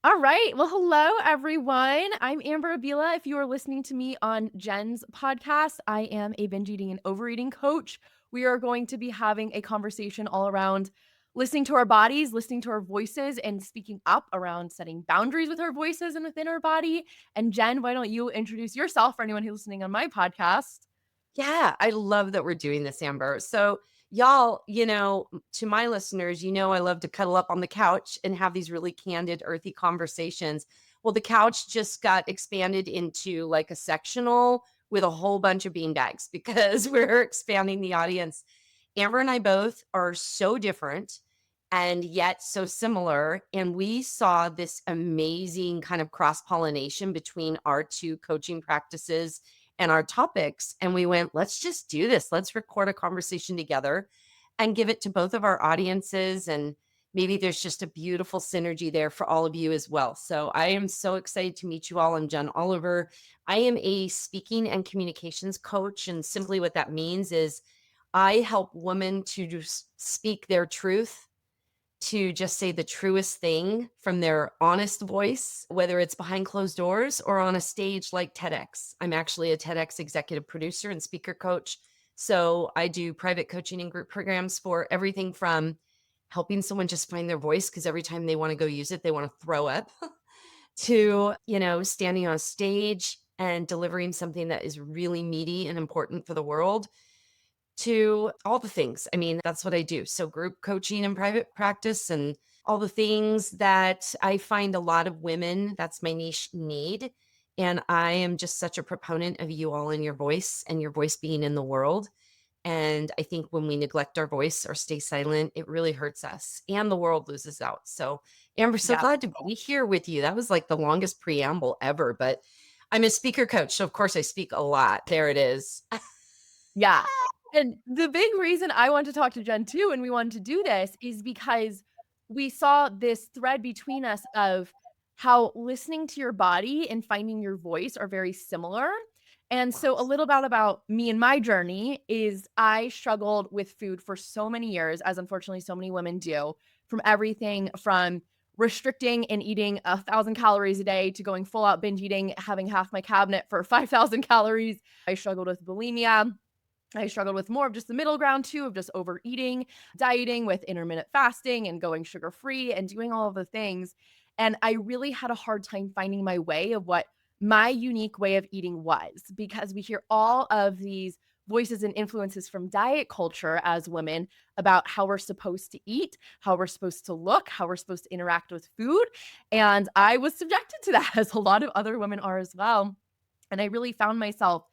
All right. Well, hello, everyone. I'm Amber Abila. If you are listening to me on Jen's podcast, I am a binge eating and overeating coach. We are going to be having a conversation all around listening to our bodies, listening to our voices, and speaking up around setting boundaries with our voices and within our body. And Jen, why don't you introduce yourself for anyone who's listening on my podcast? Yeah, I love that we're doing this, Amber. So, y'all, to my listeners, I love to cuddle up on the couch and have these really candid, earthy conversations. Well, the couch just got expanded into like a sectional with a whole bunch of bean bags because we're expanding the audience. Amber and I both are so different and yet so similar. And we saw this amazing kind of cross pollination between our two coaching practices and our topics. And we went, let's just do this. Let's record a conversation together and give it to both of our audiences. And maybe there's just a beautiful synergy there for all of you as well. So I am so excited to meet you all. I'm Jen Oliver. I am a speaking and communications coach. And simply what that means is I help women to just speak their truth, to just say the truest thing from their honest voice, whether it's behind closed doors or on a stage like TEDx. I'm actually a TEDx executive producer and speaker coach. So I do private coaching and group programs for everything from helping someone just find their voice because every time they want to go use it, they want to throw up, to, standing on stage and delivering something that is really meaty and important for the world, to all the things. I mean, that's what I do. So group coaching and private practice and all the things that I find a lot of women, that's my niche, need. And I am just such a proponent of you all and your voice being in the world. And I think when we neglect our voice or stay silent, it really hurts us and the world loses out. So, Amber, so Yeah. glad to be here with you. That was like the longest preamble ever, but I'm a speaker coach. So, of course, I speak a lot. There it is. Yeah. And the big reason I want to talk to Jen too, and we wanted to do this is because we saw this thread between us of how listening to your body and finding your voice are very similar. And so a little bit about me and my journey is I struggled with food for so many years, as unfortunately so many women do, from everything from restricting and eating 1,000 calories a day to going full out binge eating, having half my cabinet for 5,000 calories. I struggled with bulimia. I struggled with more of just the middle ground too, of just overeating, dieting with intermittent fasting and going sugar free and doing all of the things. And I really had a hard time finding my way of what my unique way of eating was because we hear all of these voices and influences from diet culture as women about how we're supposed to eat, how we're supposed to look, how we're supposed to interact with food. And I was subjected to that, as a lot of other women are as well. And I really found myself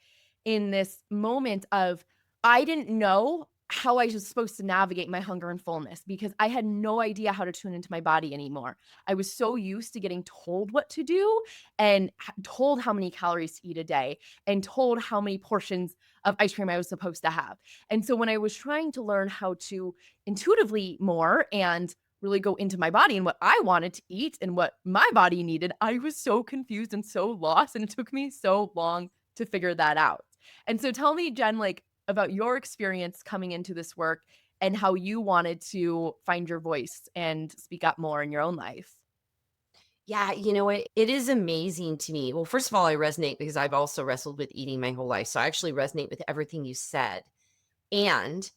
in this moment of I didn't know how I was supposed to navigate my hunger and fullness because I had no idea how to tune into my body anymore. I was so used to getting told what to do and told how many calories to eat a day and told how many portions of ice cream I was supposed to have. And so when I was trying to learn how to intuitively more and really go into my body and what I wanted to eat and what my body needed, I was so confused and so lost. And it took me so long to figure that out. And so tell me, Jen, like about your experience coming into this work and how you wanted to find your voice and speak up more in your own life. Yeah, you know what? It is amazing to me. Well, first of all, I resonate because I've also wrestled with eating my whole life. So I actually resonate with everything you said. And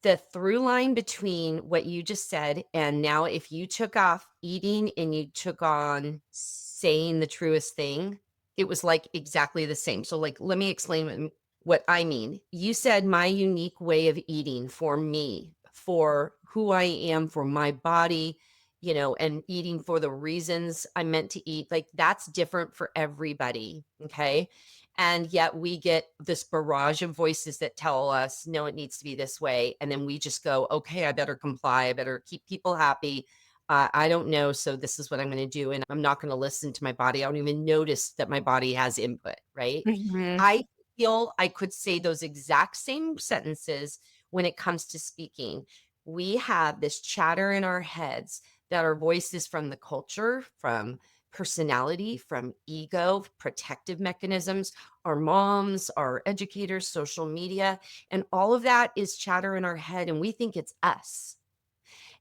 the through line between what you just said and now, if you took off eating and you took on saying the truest thing, it was like exactly the same. So, like, let me explain what I mean. You said my unique way of eating for me, for who I am, for my body, and eating for the reasons I'm meant to eat. Like, that's different for everybody. Okay. And yet we get this barrage of voices that tell us, no, it needs to be this way. And then we just go, okay, I better comply. I better keep people happy. I don't know. So this is what I'm going to do. And I'm not going to listen to my body. I don't even notice that my body has input. Right. Mhm. I feel I could say those exact same sentences when it comes to speaking. We have this chatter in our heads that our voices from the culture, from personality, from ego, protective mechanisms, our moms, our educators, social media, and all of that is chatter in our head, and we think it's us.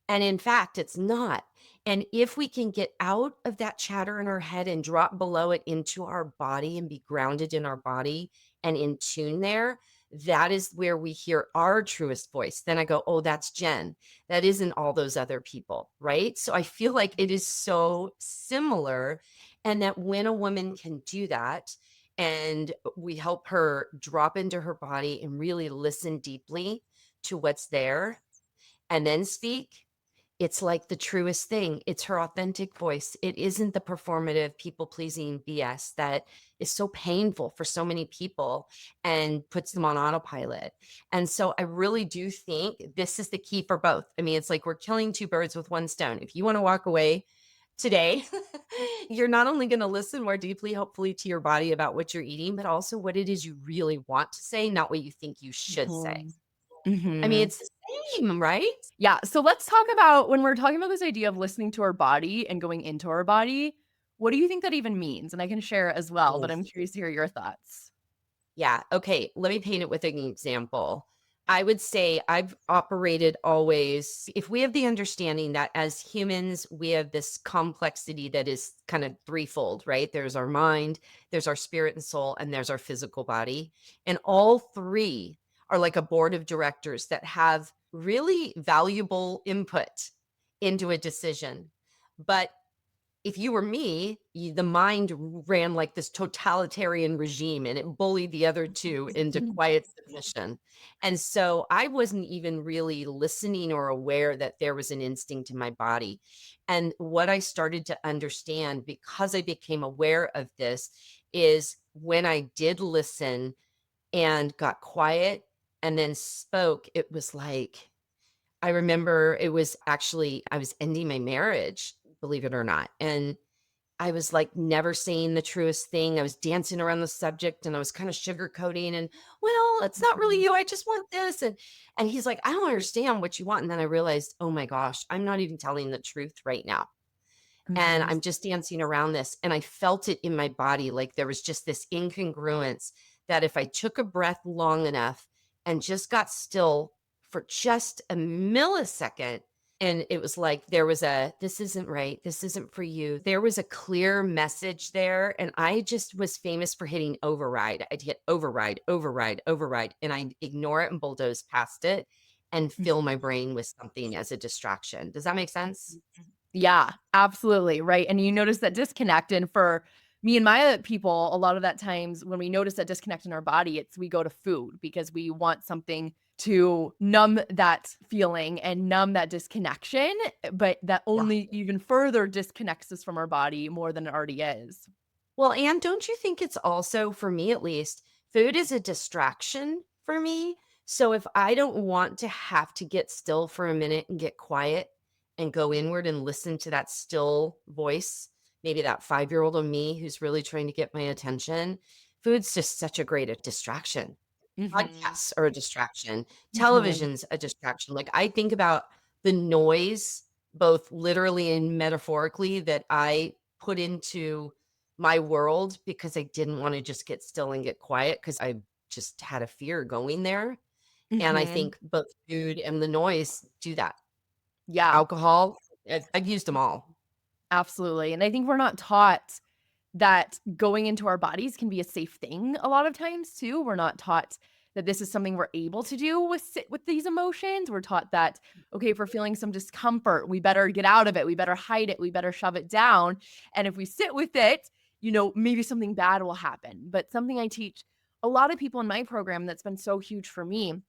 And in fact, it's not. And if we can get out of that chatter in our head and drop below it into our body and be grounded in our body and in tune there, that is where we hear our truest voice. Then I go, oh, that's Jen. That isn't all those other people. Right. So I feel like it is so similar. And that when a woman can do that, and we help her drop into her body and really listen deeply to what's there and then speak, it's like the truest thing. It's her authentic voice. It isn't the performative, people pleasing BS that is so painful for so many people and puts them on autopilot. And so I really do think this is the key for both. I mean, it's like we're killing two birds with one stone. If you want to walk away today, you're not only going to listen more deeply, hopefully, to your body about what you're eating, but also what it is you really want to say, not what you think you should say. Mhm. I mean, Mhm. it's the same, right? Yeah, so let's talk about when we're talking about this idea of listening to our body and going into our body, what do you think that even means? And I can share as well, but I'm curious to hear your thoughts. Yeah. Okay. Let me paint it with an example. I would say I've operated always, if we have the understanding that as humans, we have this complexity that is kind of threefold, right? There's our mind, there's our spirit and soul, and there's our physical body. And all three are like a board of directors that have really valuable input into a decision. But if you were me, the mind ran like this totalitarian regime and it bullied the other two into Mhm. quiet submission. And so I wasn't even really listening or aware that there was an instinct in my body. And what I started to understand because I became aware of this is when I did listen and got quiet and then spoke, it was like, I remember it was actually, I was ending my marriage, believe it or not. And I was, like, never saying the truest thing. I was dancing around the subject, and I was kinda sugarcoating and, "Well, it's not really Mhm. you. I just want this," and he's like, "I don't understand what you want," and then I realized, "Oh my gosh, I'm not even telling the truth right now, and Mhm. I'm just dancing around this," and I felt it in my body, like, there was just this incongruence that if I took a breath long enough and just got still for just a millisecond, and it was like there was a, "This isn't right. This isn't for you." There was a clear message there, and I just was famous for hitting override. I'd hit override, override, override, and I'd ignore it and bulldoze past it and fill my brain with something as a distraction. Does that make sense? Yeah, absolutely, right, and you notice that disconnect, and for me and my people, a lot of that times when we notice that disconnect in our body, it's we go to food because we want something to numb that feeling and numb that disconnection, but that Yeah. only even further disconnects us from our body more than it already is. Well, and don't you think it's also, for me at least, food is a distraction for me? So if I don't want to have to get still for a minute and get quiet and go inward and listen to that still voice, maybe that 5-year-old of me who's really trying to get my attention, food's just such a great distraction. Mhm, Podcasts are a distraction. mhm, Television's a distraction. Like, I think about the noise, both literally and metaphorically, that I put into my world because I didn't wanna just get still and get quiet because I just had a fear going there, and I mhm. think both food and the noise do that. Yeah. Alcohol, I've used them all. Absolutely, and I think we're not taught that going into our bodies can be a safe thing a lot of times too. We're not taught that this is something we're able to do with sit with these emotions. We're taught that, okay, if we're feeling some discomfort, we better get out of it. We better hide it. We better shove it down. And if we sit with it, maybe something bad will happen. But something I teach a lot of people in my program that's been so huge for me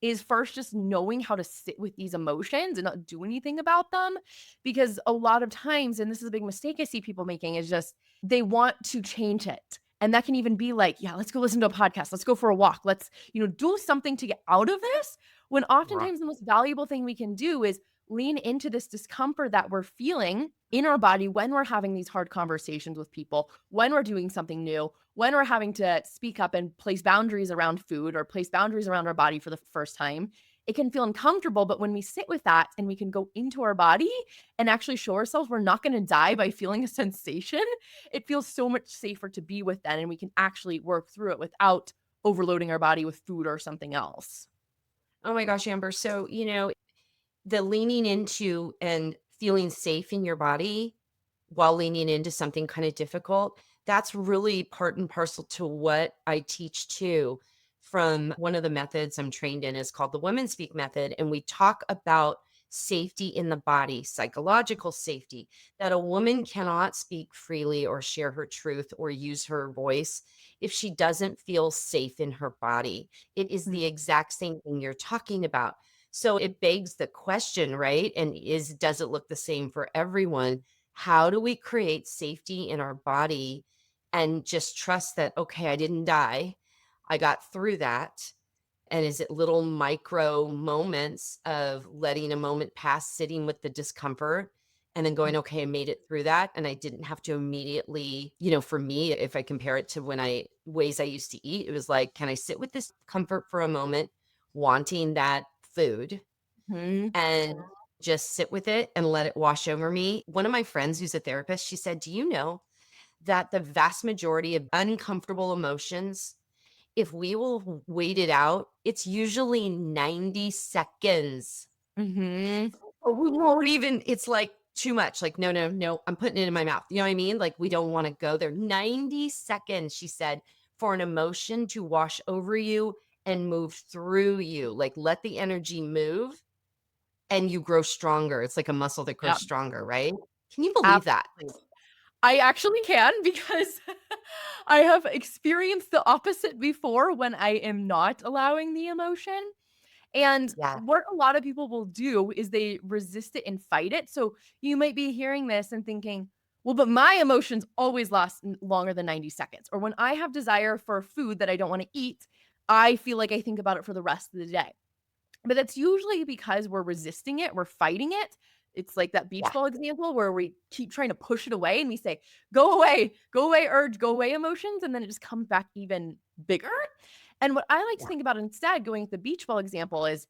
is first just knowing how to sit with these emotions and not do anything about them. Because a lot of times, and this is a big mistake I see people making, is just they want to change it. And that can even be like, yeah, let's go listen to a podcast. Let's go for a walk. Let's, do something to get out of this. When Right. oftentimes the most valuable thing we can do is lean into this discomfort that we're feeling in our body when we're having these hard conversations with people, when we're doing something new, when we're having to speak up and place boundaries around food or place boundaries around our body for the first time. It can feel uncomfortable, but when we sit with that and we can go into our body and actually show ourselves we're not going to die by feeling a sensation, it feels so much safer to be with that. And we can actually work through it without overloading our body with food or something else. Oh my gosh, Amber. So, the leaning into and feeling safe in your body while leaning into something kind of difficult, that's really part and parcel to what I teach too. From one of the methods I'm trained in is called the WomanSpeak method. And we talk about safety in the body, psychological safety, that a woman cannot speak freely or share her truth or use her voice if she doesn't feel safe in her body. It is Mm, the exact same thing you're talking about. So it begs the question, right? And does it look the same for everyone? How do we create safety in our body and just trust that, okay, I didn't die. I got through that. And is it little micro moments of letting a moment pass, sitting with the discomfort, and then going, okay, I made it through that. And I didn't have to immediately, for me, if I compare it to ways I used to eat, it was like, can I sit with this comfort for a moment, wanting that food, mhm, and just sit with it and let it wash over me? One of my friends who's a therapist, she said, do you know that the vast majority of uncomfortable emotions, if we will wait it out, it's usually 90 seconds. mhm. Or we won't even, it's like too much. Like, no, no, no, I'm putting it in my mouth. You know what I mean? Like, we don't want to go there. 90 seconds, she said, for an emotion to wash over you and move through you. Like, let the energy move and you grow stronger. It's like a muscle that grows Yep, stronger, right? Can you believe that? absolutely. I actually can because I have experienced the opposite before when I am not allowing the emotion. And Yeah. what a lot of people will do is they resist it and fight it. So you might be hearing this and thinking, well, but my emotions always last longer than 90 seconds. Or when I have desire for food that I don't want to eat, I feel like I think about it for the rest of the day. But that's usually because we're resisting it, we're fighting it. It's like that beach Yeah. ball example where we keep trying to push it away and we say, go away, urge, go away, emotions. And then it just comes back even bigger. And what I like to Yeah. think about instead, going with the beach ball example, is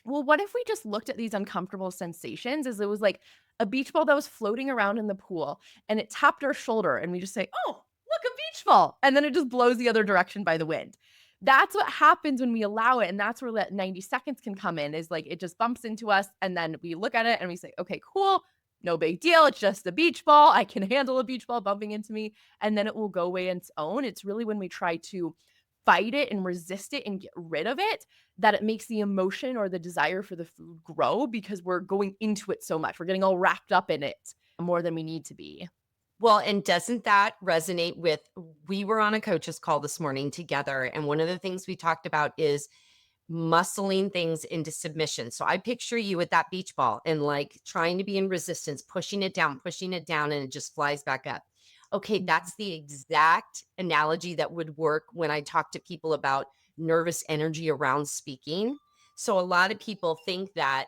well, what if we just looked at these uncomfortable sensations as it was like a beach ball that was floating around in the pool and it tapped our shoulder and we just say, "Oh, look, a beach ball." And then it just blows the other direction by the wind. That's what happens when we allow it. And that's where that 90 seconds can come in is like it just bumps into us. And then we look at it and we say, okay, cool. No big deal. It's just a beach ball. I can handle a beach ball bumping into me. And then it will go away on its own. It's really when we try to fight it and resist it and get rid of it that it makes the emotion or the desire for the food grow because we're going into it so much. We're getting all wrapped up in it more than we need to be. Well, and doesn't that resonate with, we were on a coach's call this morning together, and one of the things we talked about is muscling things into submission. So I picture you with that beach ball and like trying to be in resistance, pushing it down, and it just flies back up. Okay, Mhm. that's the exact analogy that would work when I talk to people about nervous energy around speaking. So a lot of people think that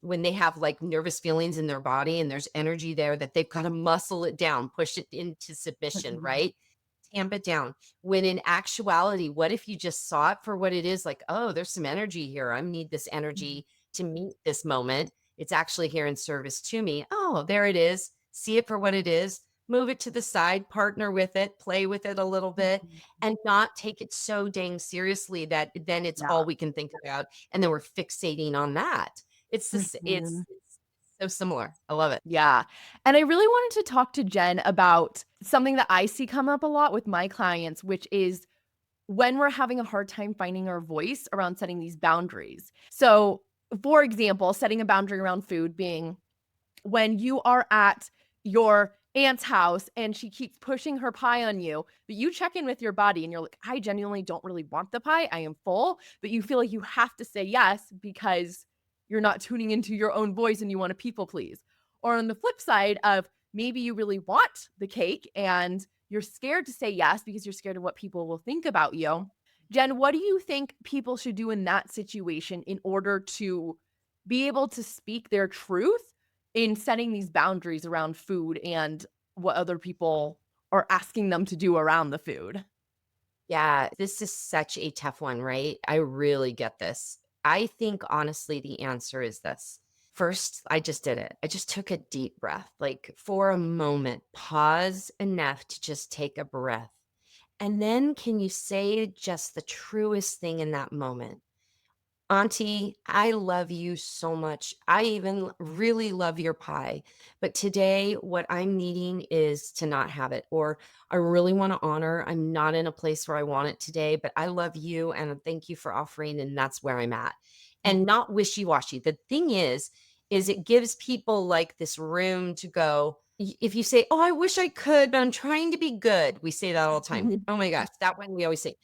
when they have like nervous feelings in their body and there's energy there, that they've got to muscle it down, push it into submission, Mhm. right? Tamp it down. When in actuality, what if you just saw it for what it is? Like, oh, there's some energy here. I need this Mhm. energy to meet this moment. It's actually here in service to me. Oh, there it is. See it for what it is. Move it to the side, partner with it, play with it a little bit, Mhm. and not take it so dang seriously that then it's Yeah. all we can think about. And then we're fixating on that. Mhm. It's so similar. I love it. Yeah. And I really wanted to talk to Jen about something that I see come up a lot with my clients, which is when we're having a hard time finding our voice around setting these boundaries. So, for example, setting a boundary around food being when you are at your aunt's house and she keeps pushing her pie on you, but you check in with your body and you're like, I genuinely don't really want the pie. I am full, but you feel like you have to say yes because you're not tuning into your own voice and you want to people please. Or on the flip side of maybe you really want the cake and you're scared to say yes because you're scared of what people will think about you. Jen, what do you think people should do in that situation in order to be able to speak their truth in setting these boundaries around food and what other people are asking them to do around the food? Yeah, this is such a tough one, right? I really get this. I think honestly, the answer is this. First, I just did it. I just took a deep breath, like for a moment, pause enough to just take a breath. And then can you say just the truest thing in that moment? Auntie, I love you so much. I even really love your pie. But today, what I'm needing is to not have it. Or I really want to honor. I'm not in a place where I want it today, but I love you and thank you for offering. And that's where I'm at. And not wishy washy. The thing is it gives people like this room to go. If you say, oh, I wish I could, but I'm trying to be good. We say that all the time. Mhm. Oh my gosh, that one we always say.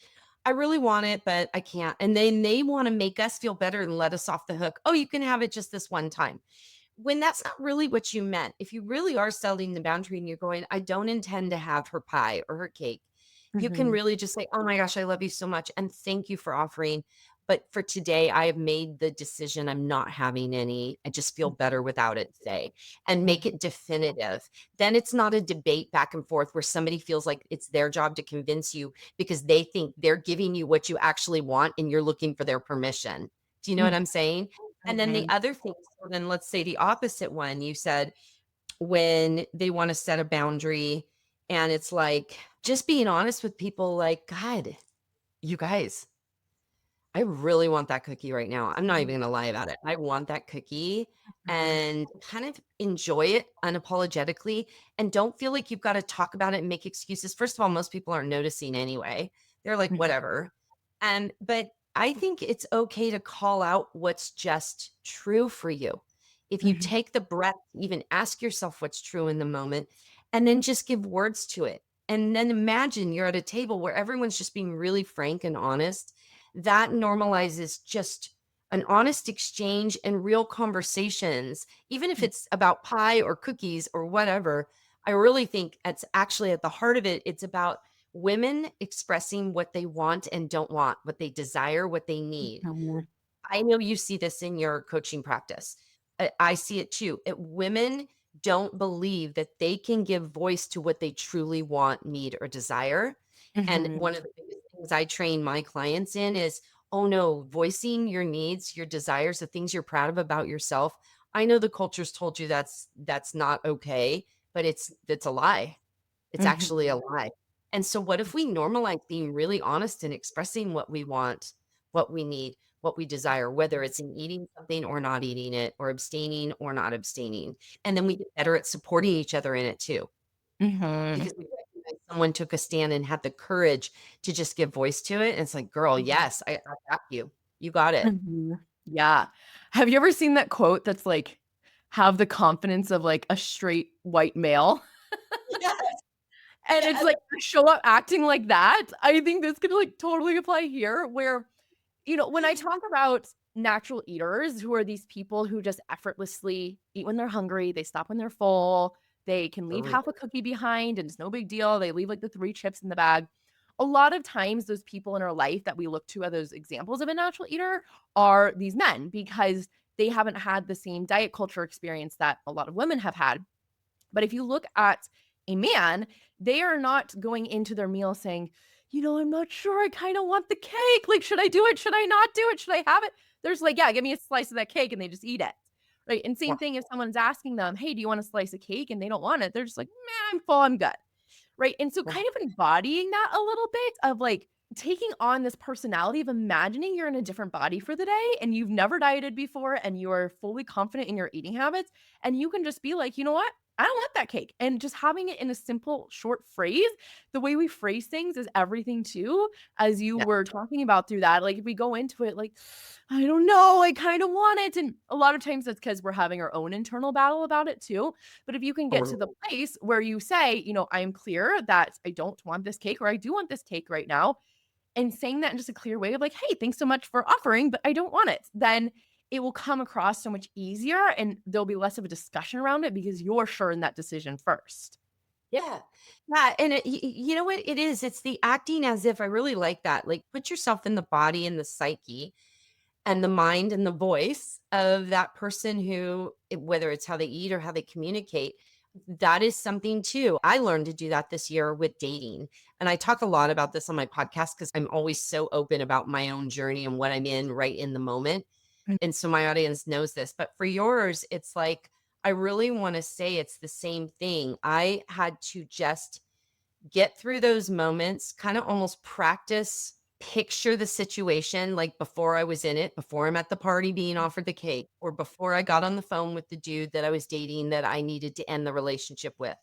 I really want it, but I can't. And then they want to make us feel better and let us off the hook. Oh, you can have it just this one time. When that's not really what you meant. If you really are setting the boundary and you're going, I don't intend to have her pie or her cake, you can Mhm. really just say, oh my gosh, I love you so much. And thank you for offering. But for today, I have made the decision I'm not having any. I just feel better without it today and make Mhm. it definitive. Then it's not a debate back and forth where somebody feels like it's their job to convince you because they think they're giving you what you actually want and you're looking for their permission. Do you know what Mhm. I'm saying? And then the Mhm. other thing, so then let's say the opposite one, you said when they want to set a boundary and it's like just being honest with people like, God, you guys, I really want that cookie right now. I'm not even Mhm. gonna lie about it. I want that cookie Mhm. and kind of enjoy it unapologetically and don't feel like you've got to talk about it and make excuses. First of all, most people aren't noticing anyway. They're like, Mhm. whatever. And but I think it's okay to call out what's just true for you. If you Mhm. take the breath, even ask yourself what's true in the moment, and then just give words to it. And then imagine you're at a table where everyone's just being really frank and honest that normalizes just an honest exchange and real conversations, even if it's about pie or cookies or whatever. I really think it's actually at the heart of it, it's about women expressing what they want and don't want, what they desire, what they need. Mhm. I know you see this in your coaching practice. I see it too. Women don't believe that they can give voice to what they truly want, need, or desire. And Mhm. one of the biggest things I train my clients in is, oh no, voicing your needs, your desires, the things you're proud of about yourself. I know the culture's told you that's not okay, but it's a lie. It's actually a Mhm. lie. And so what if we normalize being really honest and expressing what we want, what we need, what we desire, whether it's in eating something or not eating it, or abstaining or not abstaining. And then we get better at supporting each other in it too, Mhm. because we recognize someone took a stand and had the courage to just give voice to it. And it's like, girl, yes, I got you. You got it. Mhm. Yeah. Have you ever seen that quote that's like, "Have the confidence of, like, a straight white male?" Yes, And it's yes. like, show up acting like that. I think this could, like, totally apply here where, when I talk about natural eaters, who are these people who just effortlessly eat when they're hungry, they stop when they're full, they can leave Totally. half a cookie behind and it's no big deal. They leave like the 3 chips in the bag. A lot of times, those people in our life that we look to as those examples of a natural eater are these men because they haven't had the same diet culture experience that a lot of women have had. But if you look at a man, they are not going into their meal saying, I'm not sure. I kind of want the cake. Like, should I do it? Should I not do it? Should I have it? There's like, yeah, give me a slice of that cake and they just eat it. Right. And same Well, thing if someone's asking them, hey, do you want a slice of cake? And they don't want it. They're just like, man, I'm full. I'm good. Right. And so, well, kind of embodying that a little bit of like taking on this personality of imagining you're in a different body for the day and you've never dieted before and you're fully confident in your eating habits. And you can just be like, you know what? I don't want that cake. And just having it in a simple, short phrase, the way we phrase things is everything too, as you yeah, were talking about through that. Like, if we go into it, like, I don't know, I kind of want it. And a lot of times that's because we're having our own internal battle about it too. But if you can get to the totally. place where you say, I am clear that I don't want this cake or I do want this cake right now, and saying that in just a clear way of like, hey, thanks so much for offering, but I don't want it, then it will come across so much easier and there'll be less of a discussion around it because you're sure in that decision first. Yeah. Yeah, and you know what it is? It's the acting as if I really like that. Like put yourself in the body and the psyche and the mind and the voice of that person who whether it's how they eat or how they communicate. That is something too. I learned to do that this year with dating. And I talk a lot about this on my podcast because I'm always so open about my own journey and what I'm in right in the moment. Mm. And so my audience knows this. But for yours, it's like, I really want to say it's the same thing. I had to just get through those moments, kind of almost practice. picture the situation like before I was in it, before I'm at the party being offered the cake, or before I got on the phone with the dude that I was dating that I needed to end the relationship with.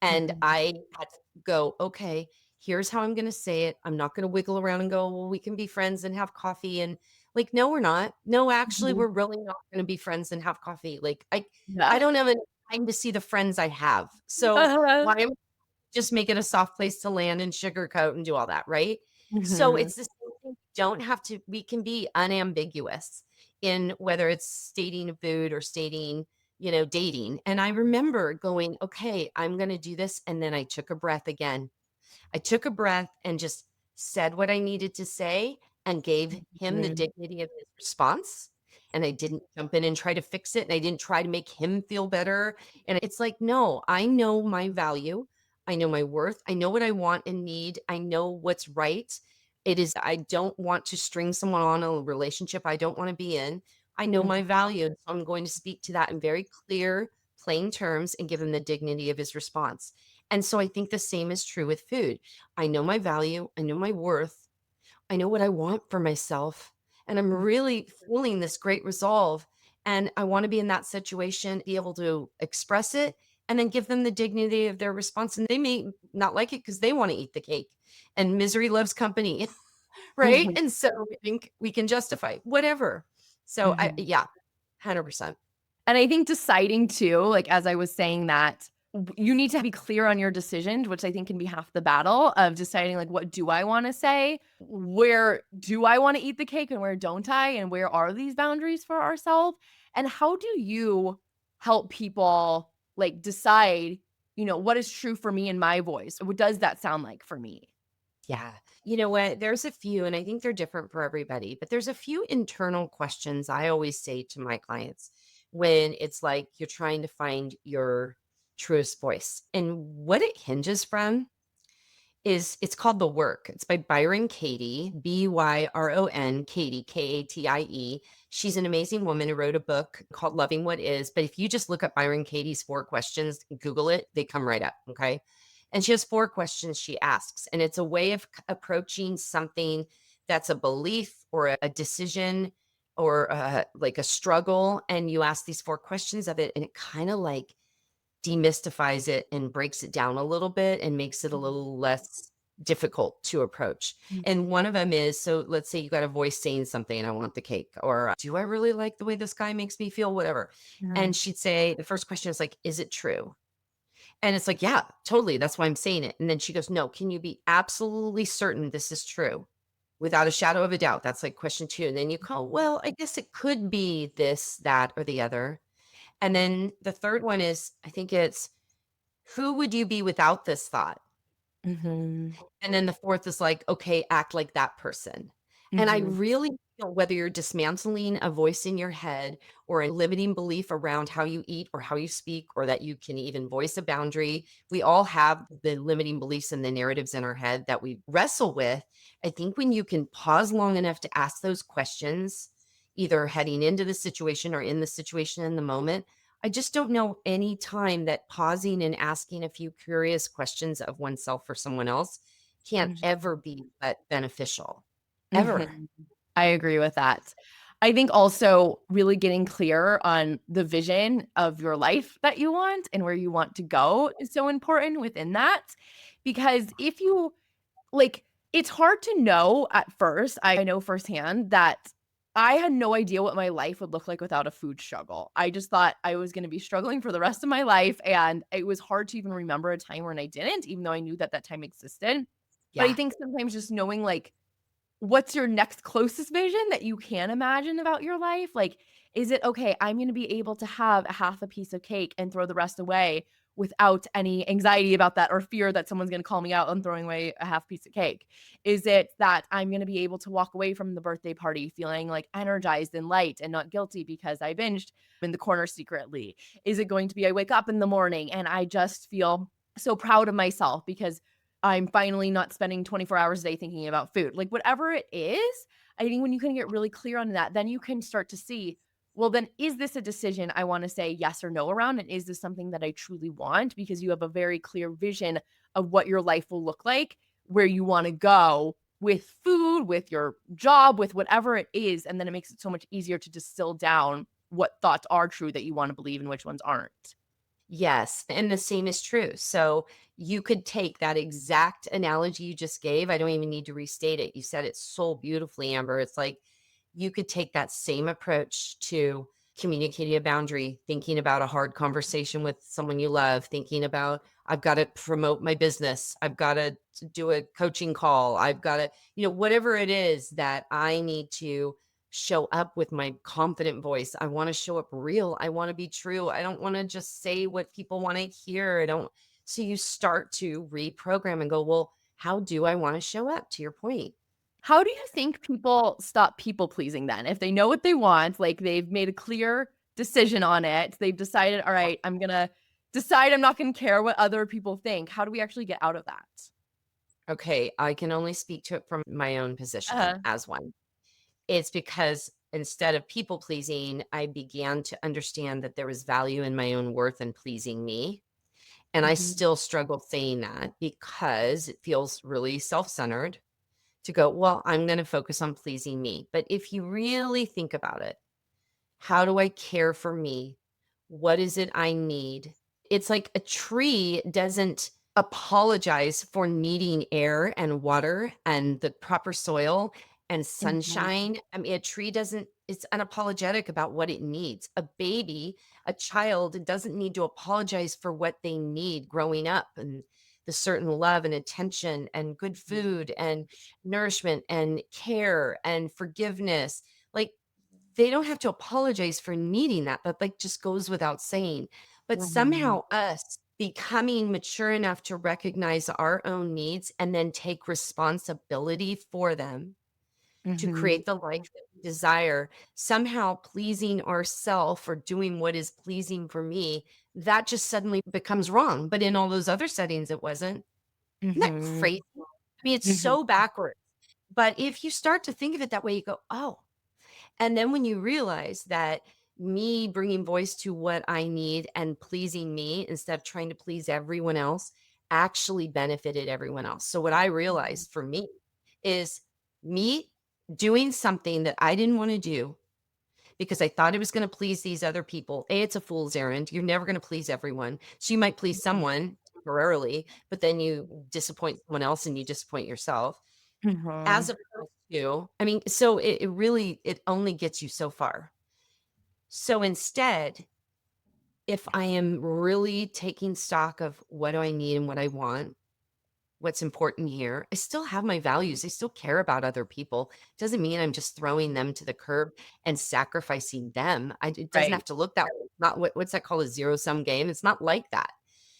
And Mhm. I had to go, okay, here's how I'm going to say it. I'm not going to wiggle around and go, well, we can be friends and have coffee. And like, no, we're not. No, actually, Mhm. we're really not going to be friends and have coffee. Like, I Yeah. don't have any time to see the friends I have. So Uh-huh. why am just make it a soft place to land and sugarcoat and do all that, right? So Mhm. it's the same thing. Don't have to we can be unambiguous in whether it's stating food or stating, dating. And I remember going, "Okay, I'm gonna do this." And then I took a breath again. I took a breath and just said what I needed to say and gave him the Mhm. dignity of his response. And I didn't jump in and try to fix it. And I didn't try to make him feel better. And it's like, no, I know my value. I know my worth. I know what I want and need. I know what's right. I don't want to string someone on a relationship I don't want to be in. I know my value. So I'm going to speak to that in very clear, plain terms and give him the dignity of his response. And so I think the same is true with food. I know my value, I know my worth, I know what I want for myself, and I'm Mhm. really feeling this great resolve. And I want to be in that situation, be able to express it, and then give them the dignity of their response. And they may not like it because they want to eat the cake. And misery loves company, right? Mhm. And so I think we can justify whatever. So Mhm. yeah, 100%. And I think deciding too, like, as I was saying that, you need to be clear on your decisions, which I think can be half the battle of deciding, like, what do I wanna say? Where do I wanna eat the cake and where don't I? And where are these boundaries for ourselves? And how do you help people, like, decide, what is true for me and my voice? What does that sound like for me? Yeah. You know what? There's a few, and I think they're different for everybody, but there's a few internal questions I always say to my clients when it's like you're trying to find your truest voice. And what it hinges from is it's called The Work. It's by Byron Katie, Byron Katie, Katie. She's an amazing woman who wrote a book called Loving What Is. But if you just look up Byron Katie's 4 questions, Google it, they come right up. Okay. And she has 4 questions she asks. And it's a way of approaching something that's a belief or a decision or like a struggle. And you ask these 4 questions of it, and it kind of like demystifies it and breaks it down a little bit and makes it a Mhm. little less difficult to approach. Mhm. And one of them is, so let's say you got a voice saying something, I want the cake, or do I really like the way this guy makes me feel, whatever. And Mhm. she'd say, the first question is like, is it true? And it's like, yeah, totally. That's why I'm saying it. And then she goes, no, can you be absolutely certain this is true? Without a shadow of a doubt. That's like question 2. And then you call, well, I guess it could be this, that, or the other. And then the third one is, I think it's, who would you be without this thought? Mhm. And then the fourth is like, okay, act like that person. And I Mhm. really feel whether you're dismantling a voice in your head or a limiting belief around how you eat or how you speak, or that you can even voice a boundary, we all have the limiting beliefs and the narratives in our head that we wrestle with. I think when you can pause long enough to ask those questions, either heading into the situation or in the situation in the moment, I just don't know any time that pausing and asking a few curious questions of oneself or someone else can't Mhm. ever be but beneficial, ever. Mhm. I agree with that. I think also really getting clear on the vision of your life that you want and where you want to go is so important within that, because if you like, it's hard to know at first. I know firsthand that I had no idea what my life would look like without a food struggle. I just thought I was gonna be struggling for the rest of my life, and it was hard to even remember a time when I didn't, even though I knew that that time existed. But I Yeah. think sometimes just knowing, like, what's your next closest vision that you can imagine about your life? Like, is it, "Okay, I'm gonna be able to have a half a piece of cake and throw the rest away without any anxiety about that or fear that someone's gonna call me out on throwing away a half piece of cake?" Is it that I'm gonna be able to walk away from the birthday party feeling, like, energized and light and not guilty because I binged in the corner secretly? Is it going to be I wake up in the morning and I just feel so proud of myself because I'm finally not spending 24 hours a day thinking about food. Like, whatever it is, I think when you can get really clear on that, then you can start to see, well, then is this a decision I want to say yes or no around? And is this something that I truly want? Because you have a very clear vision of what your life will look like, where you want to go. with food, with your job, with whatever it is, and then it makes it so much easier to distill down what thoughts are true that you wanna believe and which ones aren't. Yes, and the same is true. So you could take that exact analogy you just gave. I don't even need to restate it. You said it so beautifully, Amber. It's like you could take that same approach to communicating a boundary, thinking about a hard conversation with someone you love, thinking about, I've got to promote my business. I've got to do a coaching call. I've got to, whatever it is that I need to show up with my confident voice. I want to show up real. I want to be true. I don't want to just say what people want to hear. I don't. So you start to reprogram and go, well, how do I want to show up, to your point? How do you think people stop people pleasing then? If they know what they want, like they've made a clear decision on it, they've decided, all right, I'm gonna decide I'm not gonna care what other people think. How do we actually get out of that? Okay, I can only speak to it from my own position Uh-huh. as one. It's because instead of people pleasing, I began to understand that there was value in my own worth and pleasing me. And I Mhm. still struggle saying that because it feels really self centered to go, well, I'm going to focus on pleasing me. But if you really think about it, how do I care for me? What is it I need? It's like a tree doesn't apologize for needing air and water and the proper soil and Mhm. sunshine. I mean, a tree doesn't, it's unapologetic about what it needs. A baby, a child doesn't need to apologize for what they need growing up and the certain love and attention and good food and nourishment and care and forgiveness. Like, they don't have to apologize for needing that. That, like, just goes without saying. But Mhm. somehow us becoming mature enough to recognize our own needs and then take responsibility for them to Mhm. create the life that we desire, somehow pleasing ourself or doing what is pleasing for me, that just suddenly becomes wrong. But in all those other settings, it wasn't. Isn't that Mhm. crazy? I mean, it's Mhm. so backwards. But if you start to think of it that way, you go, oh, and then when you realize that me bringing voice to what I need and pleasing me instead of trying to please everyone else actually benefited everyone else. So what I Mhm. realized for me is me doing something that I didn't want to do because I thought it was going to please these other people. A, it's a fool's errand. You're never going to please everyone. So you might please someone temporarily, but then you disappoint someone else and you disappoint yourself. As Mhm. opposed to, I mean, so it really, it only gets you so far. So instead, if I am really taking stock of what do I need and what I want, what's important here, I still have my values. I still care about other people. Doesn't mean I'm just throwing them to the curb and sacrificing them. It doesn't Right. have to look that way. Not what's that called, a zero sum game. It's not like that.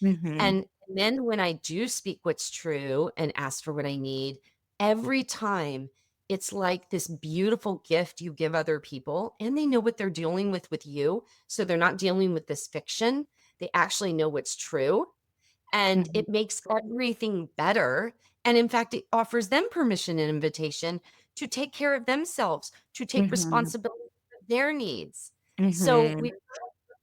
Mhm. And then when I do speak what's true and ask for what I need, every time it's like this beautiful gift you give other people, and they know what they're dealing with you. So they're not dealing with this fiction. They actually know what's true. And Mhm. it makes everything better. And in fact, it offers them permission and invitation to take care of themselves, to take Mhm. responsibility for their needs. So Mhm. we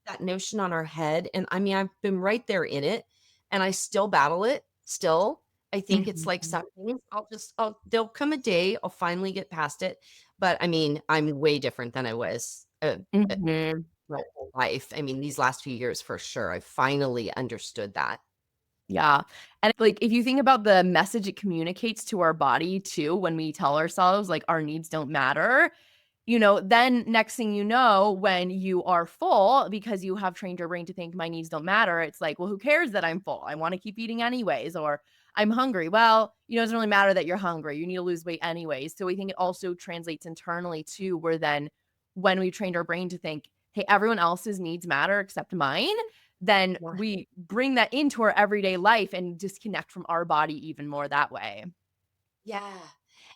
that notion on our head, and I mean, I've been right there in it, and I still battle it, still. I think it's like Mhm. some things there'll come a day I'll finally get past it, but I mean, I'm way different than I was, Mhm. my whole life. I mean, these last few years for sure, I finally understood that. Yeah, and, like, if you think about the message it communicates to our body too when we tell ourselves, like, our needs don't matter, then next thing you know, when you are full because you have trained your brain to think my needs don't matter, it's like, well, who cares that I'm full? I want to keep eating anyways, or I'm hungry. Well, it doesn't really matter that you're hungry. You need to lose weight anyways. So we think it also translates internally too, where then when we trained our brain to think, hey, everyone else's needs matter except mine, then Yeah. we bring that into our everyday life and disconnect from our body even more that way. Yeah.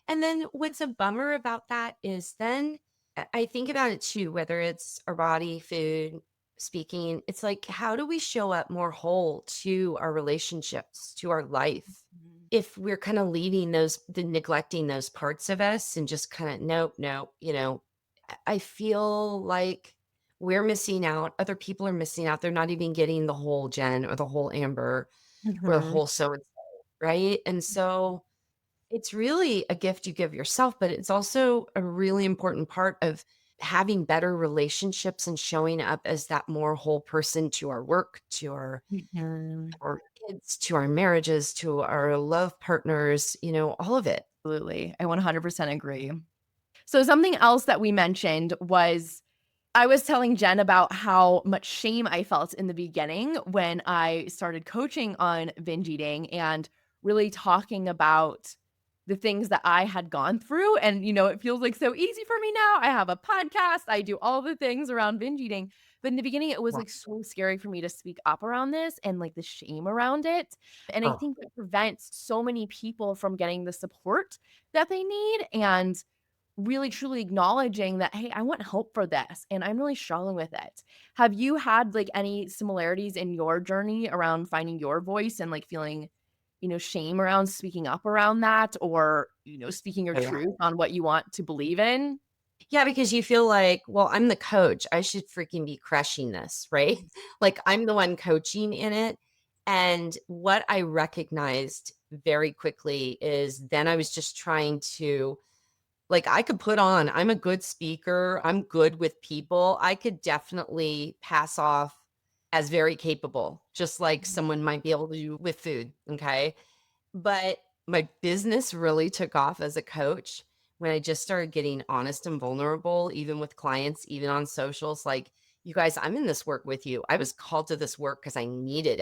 And then what's a bummer about that is then I think about it too, whether it's our body, food, speaking, it's like, how do we show up more whole to our relationships, to our life? Mhm. If we're kind of leaving neglecting those parts of us and just kind of, nope, nope, I feel like we're missing out. Other people are missing out. They're not even getting the whole Jen or the whole Amber or the Mhm. whole so and so, right? And so, It's really a gift you give yourself, but it's also a really important part of having better relationships and showing up as that more whole person to our work, to Mhm. our kids, to our marriages, to our love partners, all of it. Absolutely. I 100% agree. So something else that we mentioned was I was telling Jen about how much shame I felt in the beginning when I started coaching on binge eating and really talking about the things that I had gone through. And, it feels like so easy for me now. I have a podcast, I do all the things around binge eating. But in the beginning, it was Wow. like so scary for me to speak up around this and like the shame around it. And I think that prevents so many people from getting the support that they need. And really truly acknowledging that, "Hey, I want help for this, and I'm really struggling with it." Have you had, like, any similarities in your journey around finding your voice and, like, feeling, shame around speaking up around that or, speaking your Oh, yeah. truth on what you want to believe in? Yeah, because you feel like, well, I'm the coach. I should freaking be crushing this, right? Like I'm the one coaching in it. And what I recognized very quickly is then I was just trying to, like, I could put on, I'm a good speaker, I'm good with people. I could definitely pass off as very capable, just like someone might be able to do with food. Okay. But my business really took off as a coach when I just started getting honest and vulnerable, even with clients, even on socials. Like, you guys, I'm in this work with you. I was called to this work because I needed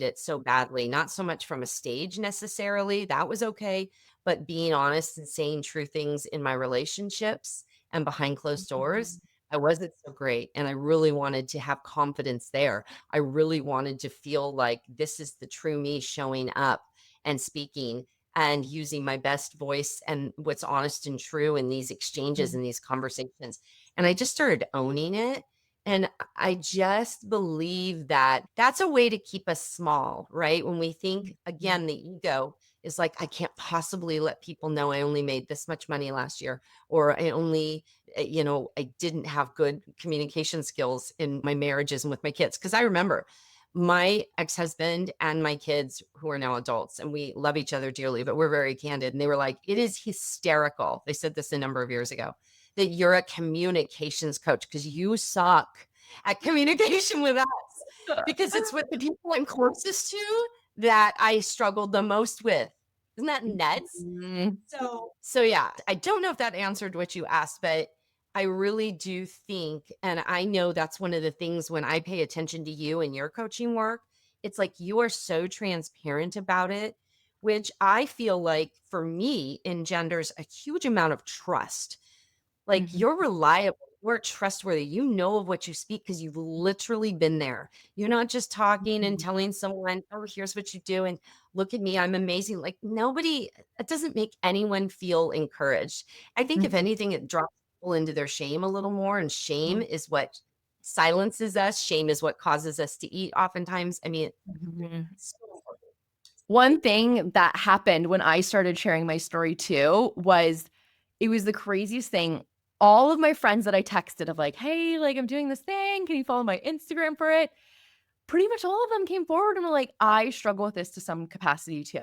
it so badly, not so much from a stage necessarily. That was okay. But being honest and saying true things in my relationships and behind closed doors, Mhm. I wasn't so great. And I really wanted to have confidence there. I really wanted to feel like this is the true me showing up and speaking and using my best voice and what's honest and true in these exchanges Mhm. and these conversations. And I just started owning it. And I just believe that that's a way to keep us small, right? When we think, Mhm. again, the ego is like, I can't possibly let people know I only made this much money last year, or I only I didn't have good communication skills in my marriages and with my kids. Cause I remember my ex husband and my kids, who are now adults, and we love each other dearly, but we're very candid. And they were like, it is hysterical. They said this a number of years ago that you're a communications coach because you suck at communication with us because it's with the people I'm closest to that I struggled the most with. Isn't that nuts? Mhm. So yeah, I don't know if that answered what you asked, but I really do think, and I know that's one of the things when I pay attention to you and your coaching work, it's like you are so transparent about it, which I feel like for me engenders a huge amount of trust. Like, Mhm. you're reliable, you're trustworthy, you know of what you speak because 'cause you've literally been there. You're not just talking and Mhm. telling someone, "Oh, here's what you do, and look at me, I'm amazing." Like, nobody it doesn't make anyone feel encouraged. I think if Mhm. anything, it drops people into their shame a little more, and shame Mhm. is what silences us, shame is what causes us to eat oftentimes. I mean, Mhm. it's so important. One thing that happened when I started sharing my story too was it was the craziest thing. All of my friends that I texted of like, "Hey, like I'm doing this thing. Can you follow my Instagram for it?" Pretty much all of them came forward and were like, "I struggle with this to some capacity too.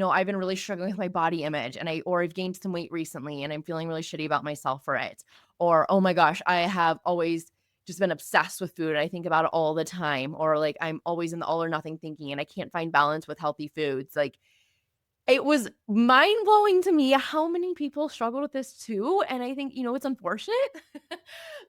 I've been really struggling with my body image or I've gained some weight recently and I'm feeling really shitty about myself for it." Or, "Oh my gosh, I have always just been obsessed with food. I think about it all the time." Or like, "I'm always in the all or nothing thinking and I can't find balance with healthy foods." Like, it was mind-blowing to me how many people struggled with this too, and I think, it's unfortunate,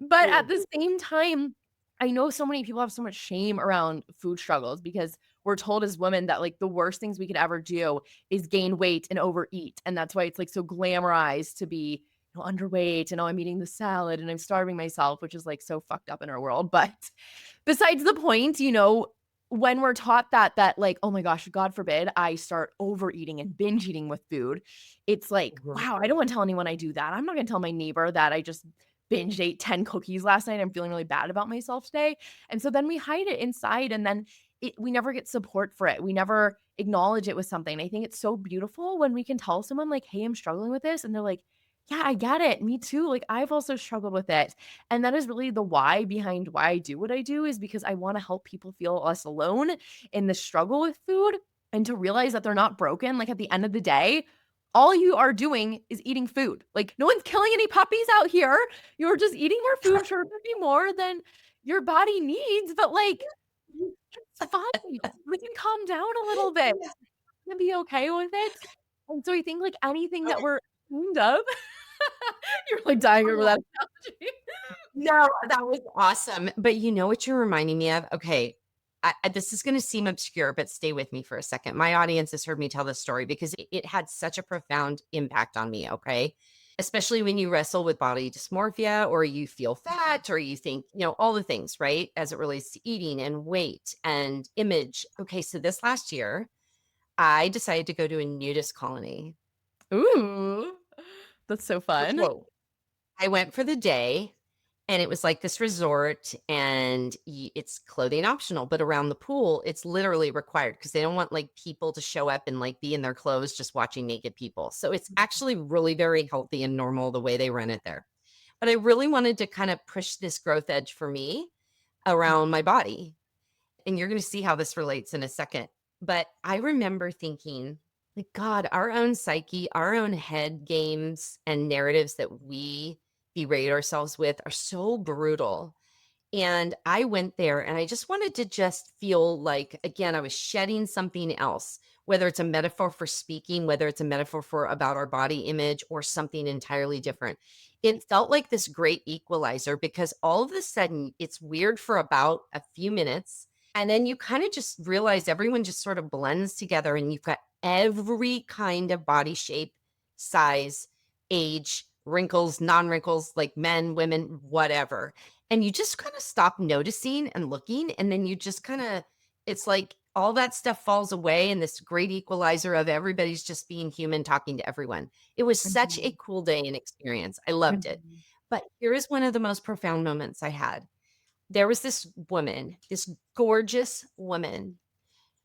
but at Mm, the same time, I know so many people have so much shame around food struggles because we're told as women that, like, the worst things we could ever do is gain weight and overeat, and that's why it's, like, so glamorized to be, underweight and, "Oh, I'm eating the salad and I'm starving myself," which is, like, so fucked up in our world, but besides the point, when we're taught that like, oh my gosh, God forbid I start overeating and binge eating with food, it's like, mhm. wow, I don't wanna tell anyone I do that. I'm not gonna tell my neighbor that I just binge ate 10 cookies last night. I'm feeling really bad about myself today. And so then we hide it inside and then we never get support for it. We never acknowledge it with something. I think it's so beautiful when we can tell someone like, "Hey, I'm struggling with this." And they're like, "Yeah, I get it. Me too. Like I've also struggled with it." And that is really the why behind why I do what I do is because I wanna help people feel less alone in the struggle with food. and to realize that they're not broken. Like, at the end of the day, all you are doing is eating food. Like, no one's killing any puppies out here. You're just eating more food. Sure, it could be more than your body needs, but like, it's fine. We can calm down a little bit and be okay with it. And so I think like anything that we're ashamed of, you're like dying over that analogy. No, that was awesome. But you know what you're reminding me of? Okay. This is going to seem obscure, but stay with me for a second. My audience has heard me tell this story because it had such a profound impact on me. Okay. Especially when you wrestle with body dysmorphia or you feel fat or you think, all the things, right? As it relates to eating and weight and image. Okay. So this last year, I decided to go to a nudist colony. Ooh, that's so fun. Whoa. I went for the day. And it was like this resort, and it's clothing optional, but around the pool, it's literally required because they don't want like people to show up and like be in their clothes just watching naked people. So it's actually really very healthy and normal the way they run it there. But I really wanted to kind of push this growth edge for me around my body. And you're going to see how this relates in a second. But I remember thinking, like, God, our own psyche, our own head games and narratives that we berate ourselves with are so brutal. And I went there and I just wanted to just feel like, again, I was shedding something else, whether it's a metaphor for speaking, whether it's a metaphor for about our body image or something entirely different. It felt like this great equalizer because all of a sudden it's weird for about a few minutes. And then you kind of just realize everyone just sort of blends together and you've got every kind of body shape, size, age, wrinkles, non wrinkles, like men, women, whatever. And you just kind of stop noticing and looking. And then you just kind of, it's like all that stuff falls away. And this great equalizer of everybody's just being human, talking to everyone. It was such a Mhm, cool day and experience. I loved it. mhm, But here is one of the most profound moments I had. There was this woman, this gorgeous woman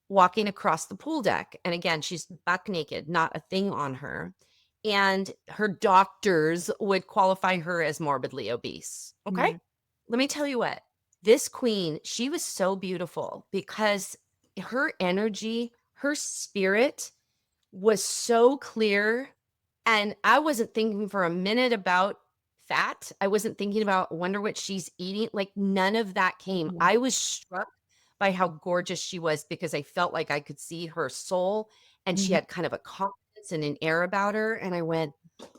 walking across the pool deck. And again, she's buck naked, not a thing on her. And her doctors would qualify her as morbidly obese. Okay. mhm, Let me tell you what, this queen, she was so beautiful because her energy, her spirit was so clear. And I wasn't thinking for a minute about fat. I wasn't thinking about wonder what she's eating. Like none of that came. mhm, I was struck by how gorgeous she was because I felt like I could see her soul and she mhm. had kind of a confidence and an air about her. And I went,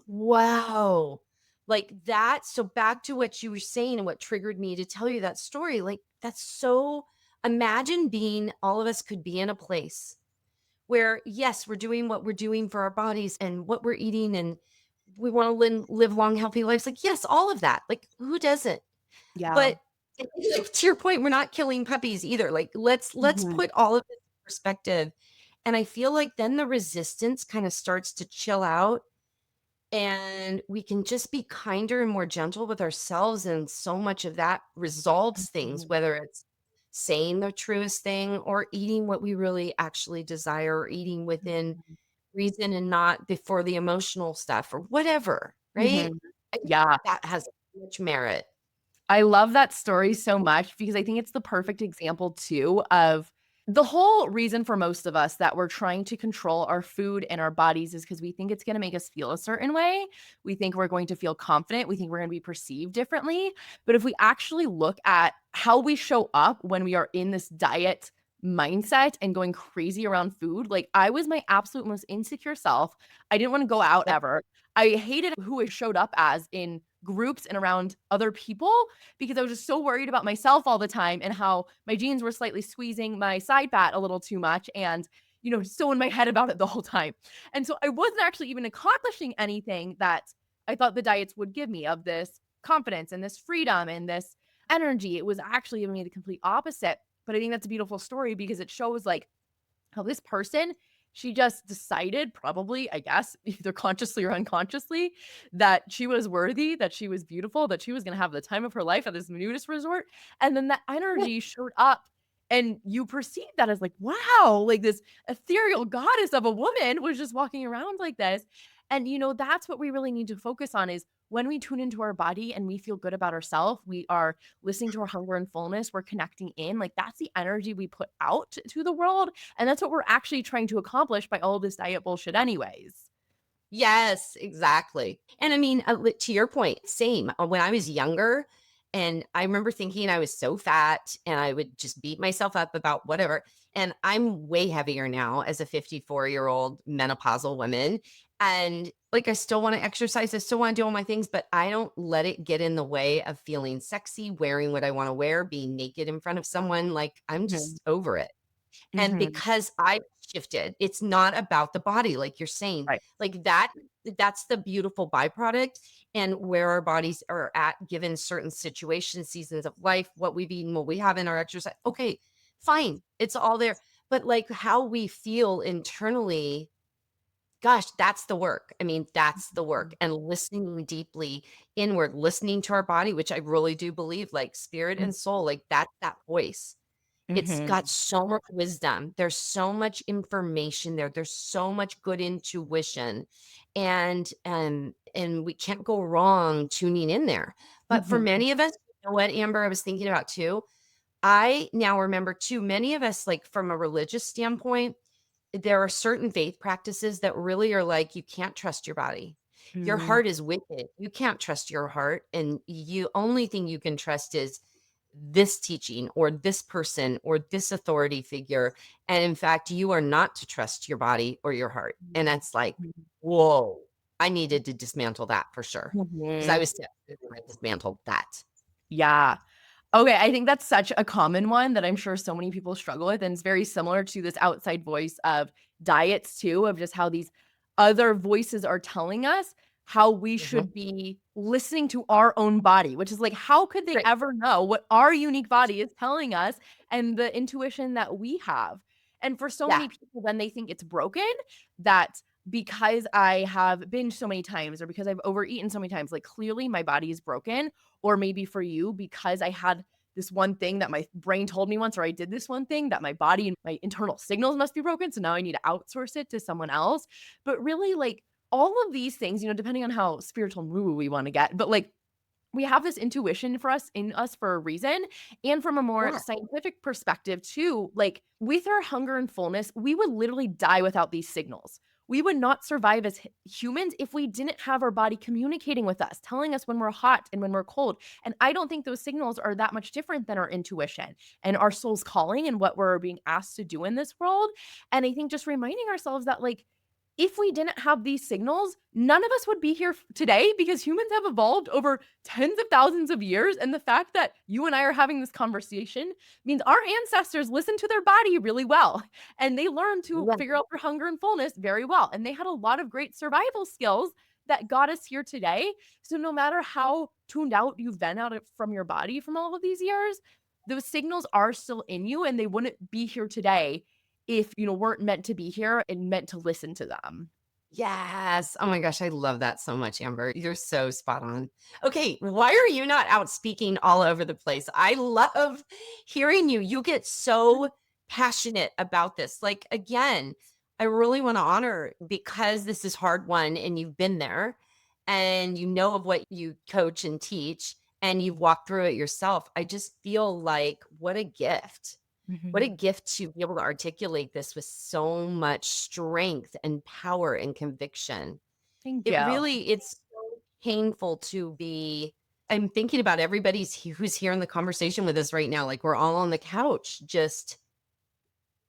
wow. Like that. So back to what you were saying and what triggered me to tell you that story. Like that's so imagine being all of us could be in a place where yes, we're doing what we're doing for our bodies and what we're eating and we want to live long, healthy lives. Like, yes, all of that. Like, who doesn't? Yeah. But to your point, we're not killing puppies either. Like, let's Mhm, put all of this in perspective. And I feel like then the resistance kind of starts to chill out and we can just be kinder and more gentle with ourselves. And so much of that resolves things, mhm, whether it's saying the truest thing or eating what we really actually desire, or eating within mhm, reason and not before the emotional stuff or whatever, right? mhm. I think Yeah. that has much merit. I love that story so much because I think it's the perfect example too of the whole reason for most of us that we're trying to control our food and our bodies is because we think it's going to make us feel a certain way. We think we're going to feel confident. We think we're going to be perceived differently. But if we actually look at how we show up when we are in this diet mindset and going crazy around food, like I was my absolute most insecure self. I didn't want to go out Yep. ever. I hated who I showed up as in groups and around other people because I was just so worried about myself all the time and how my jeans were slightly squeezing my side fat a little too much and so in my head about it the whole time. And so I wasn't actually even accomplishing anything that I thought the diets would give me of this confidence and this freedom and this energy. It was actually giving me the complete opposite. But I think that's a beautiful story because it shows like how this person, she just decided, probably, I guess, either consciously or unconsciously, that she was worthy, that she was beautiful, that she was gonna have the time of her life at this nudist resort. And then that energy showed up, and you perceive that as like, wow, like this ethereal goddess of a woman was just walking around like this. And, that's what we really need to focus on is when we tune into our body and we feel good about ourselves, we are listening to our hunger and fullness, we're connecting in, like that's the energy we put out to the world. And that's what we're actually trying to accomplish by all this diet bullshit, anyways. Yes, exactly. And I mean, to your point, same. When I was younger, and I remember thinking I was so fat and I would just beat myself up about whatever. And I'm way heavier now as a 54-year-old menopausal woman. And like, I still want to exercise, I still want to do all my things, but I don't let it get in the way of feeling sexy, wearing what I want to wear, being naked in front of someone. Like, I'm Mhm, just over it. And mhm, because I shifted, it's not about the body, like you're saying, right. like that's the beautiful byproduct and where our bodies are at given certain situations, seasons of life, what we've eaten, what we have in our exercise. Okay, fine. It's all there. But like how we feel internally, gosh, that's the work. I mean, that's the work. And listening deeply inward, listening to our body, which I really do believe, like spirit Mm, and soul, like that's that voice. It's mhm, got so much wisdom. There's so much information there. There's so much good intuition. And we can't go wrong tuning in there. But for mhm, many of us, you know what, Amber, I was thinking about too. I now remember too, many of us, like from a religious standpoint, there are certain faith practices that really are like, you can't trust your body. Your mm, heart is wicked. You can't trust your heart. And you only thing you can trust is this teaching or this person or this authority figure. And in fact, you are not to trust your body or your heart. And mhm, that's like, mhm, whoa, I needed to dismantle that for sure. Because I mhm. was I dismantled that. Yeah. Okay, I think that's such a common one that I'm sure so many people struggle with, and it's very similar to this outside voice of diets too, of just how these other voices are telling us how we Mhm. should be listening to our own body, which is like, how could they Right. ever know what our unique body is telling us and the intuition that we have? And for so Yeah. many people, then they think it's broken that because I have binged so many times or because I've overeaten so many times, like clearly my body is broken. Or maybe for you, because I had this one thing that my brain told me once, or I did this one thing that my body and my internal signals must be broken. So now I need to outsource it to someone else. But really, like all of these things, depending on how spiritual woo we want to get, but like we have this intuition for us in us for a reason. And from a more Yeah. scientific perspective too, like with our hunger and fullness, we would literally die without these signals. We would not survive as humans if we didn't have our body communicating with us, telling us when we're hot and when we're cold. And I don't think those signals are that much different than our intuition and our soul's calling and what we're being asked to do in this world. And I think just reminding ourselves that, like, if we didn't have these signals, none of us would be here today because humans have evolved over tens of thousands of years. And the fact that you and I are having this conversation means our ancestors listened to their body really well and they learned to Yeah. figure out their hunger and fullness very well. And they had a lot of great survival skills that got us here today. So no matter how tuned out you've been from your body from all of these years, those signals are still in you and they wouldn't be here today if, weren't meant to be here and meant to listen to them. Yes. Oh my gosh, I love that so much, Amber. You're so spot on. Okay, why are you not out speaking all over the place? I love hearing you. You get so passionate about this. Like, again, I really want to honor because this is hard one and you've been there and you know of what you coach and teach and you've walked through it yourself. I just feel like what a gift. What a Mhm. gift to be able to articulate this with so much strength and power and conviction. Thank It you. really it's so painful to be I'm thinking about who's here in the conversation with us right now. Like we're all on the couch just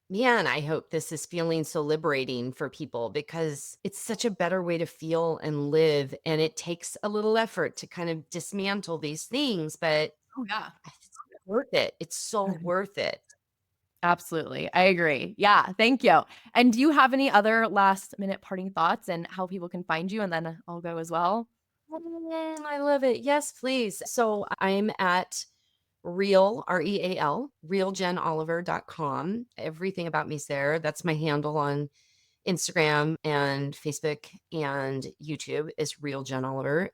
man, I hope this is feeling so liberating for people because it's such a better way to feel and live and it takes a little effort to kind of dismantle these things, but Oh, yeah. it's worth it. It's so Mhm. worth it. Absolutely. I agree. Yeah, thank you. And do you have any other last minute parting thoughts and how people can find you? And then I'll go as well. I love it. Yes, please. So I'm at real, realjenoliver.com. Everything about me's there. That's my handle on Instagram and Facebook and YouTube is Real Jen Oliver.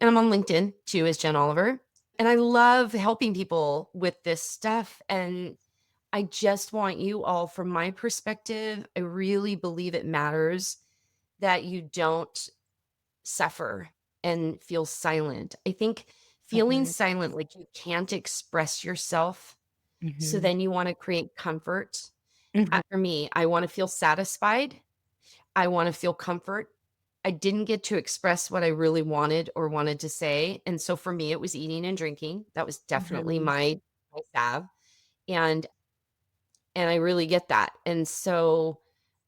And I'm on LinkedIn too as Jen Oliver. And I love helping people with this stuff. And I just want you all, from my perspective, I really believe it matters that you don't suffer and feel silent. I think feeling Mhm, silent, like you can't express yourself, so mhm, then you want to create comfort. mhm, For me, I want to feel satisfied. I want to feel comfort. I didn't get to express what I really wanted or wanted to say. And so for me, it was eating and drinking. That was definitely mhm, my salve. And I really get that. And so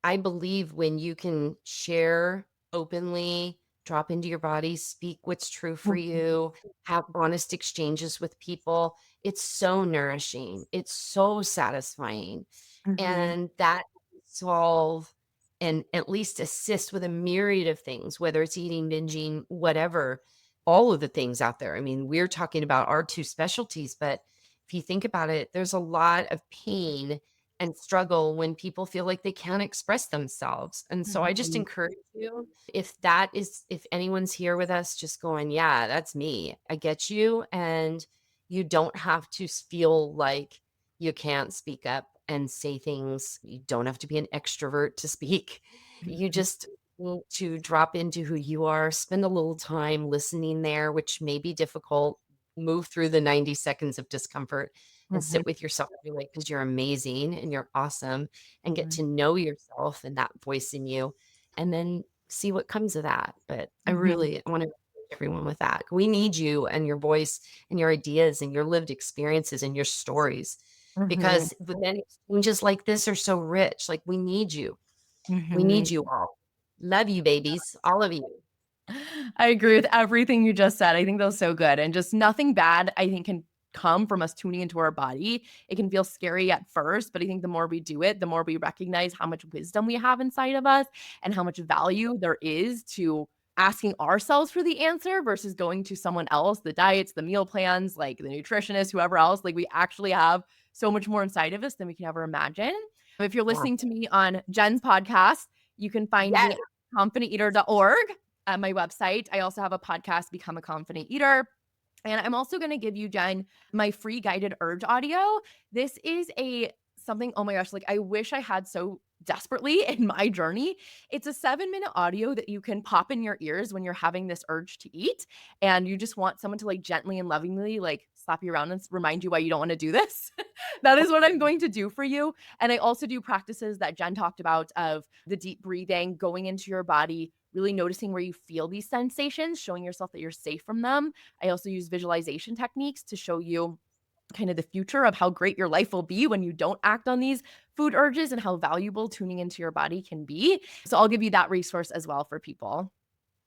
I believe when you can share openly, drop into your body, speak what's true for mhm, you, have honest exchanges with people, it's so nourishing. It's so satisfying. mhm, And that can solve and at least assist with a myriad of things, whether it's eating, binging, whatever, all of the things out there. I mean, we're talking about our two specialties, but if you think about it, there's a lot of pain and struggle when people feel like they can't express themselves. And so I just mhm, encourage you, if anyone's here with us just going, yeah, that's me. I get you. And you don't have to feel like you can't speak up and say things. You don't have to be an extrovert to speak. You mhm, just need to drop into who you are, spend a little time listening there, which may be difficult. Move through the 90 seconds of discomfort and mhm, sit with yourself anyway because you're amazing and you're awesome and get mhm, to know yourself and that voice in you and then see what comes of that. But I mhm, really want to encourage everyone with that. We need you and your voice and your ideas and your lived experiences and your stories mhm, because then exchanges like this are so rich. Like we need you. We mhm. need you all. Love you, babies, all of you. I agree with everything you just said. I think that was so good. And just nothing bad, I think, can come from us tuning into our body. It can feel scary at first, but I think the more we do it, the more we recognize how much wisdom we have inside of us and how much value there is to asking ourselves for the answer versus going to someone else, the diets, the meal plans, like the nutritionist, whoever else. Like we actually have so much more inside of us than we can ever imagine. If you're Yeah. listening to me on Jen's podcast, you can find me Yes. at confidenteater.org at my website. I also have a podcast, Become a Confident Eater. And I'm also going to give you, Jen, my free guided urge audio. This is a something, oh my gosh, like I wish I had so desperately in my journey. It's a 7-minute audio that you can pop in your ears when you're having this urge to eat. And you just want someone to like gently and lovingly like slap you around and remind you why you don't want to do this. That is what I'm going to do for you. And I also do practices that Jen talked about of the deep breathing, going into your body, really noticing where you feel these sensations, showing yourself that you're safe from them. I also use visualization techniques to show you kind of the future of how great your life will be when you don't act on these food urges and how valuable tuning into your body can be. So I'll give you that resource as well for people.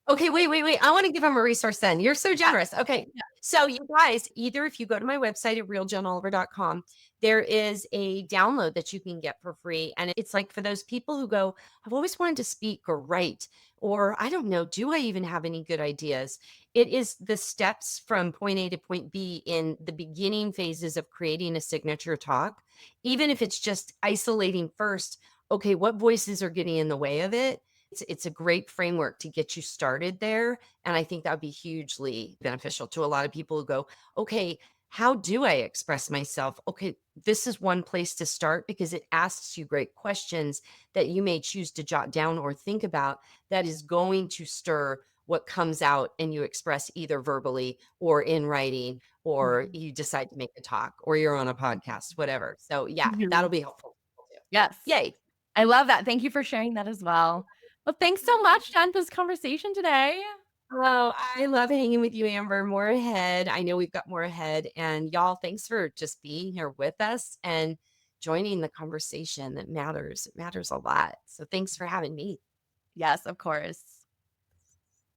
Okay, wait, wait, wait. I want to give them a resource then. You're so Yeah. generous. Okay. Yeah. So you guys, either if you go to my website at realjenoliver.com, there is a download that you can get for free. And it's like for those people who go, I've always wanted to speak or write, or I don't know, do I even have any good ideas? It is the steps from point A to point B in the beginning phases of creating a signature talk. Even if it's just isolating first, okay, what voices are getting in the way of it? It's a great framework to get you started there, and I think that would be hugely beneficial to a lot of people who go, "Okay, how do I express myself?" Okay, this is one place to start because it asks you great questions that you may choose to jot down or think about that is going to stir what comes out and you express either verbally or in writing or Mhm. you decide to make a talk or you're on a podcast, whatever. So, yeah, that'll Mhm. be helpful too. Yes. Yay. I love that. Thank you for sharing that as well. Well, thanks so much, Jen, for this conversation today. Oh, I love hanging with you, Amber. More ahead. I know we've got more ahead. And y'all, thanks for just being here with us and joining the conversation that matters. It matters a lot. So thanks for having me. Yes, of course.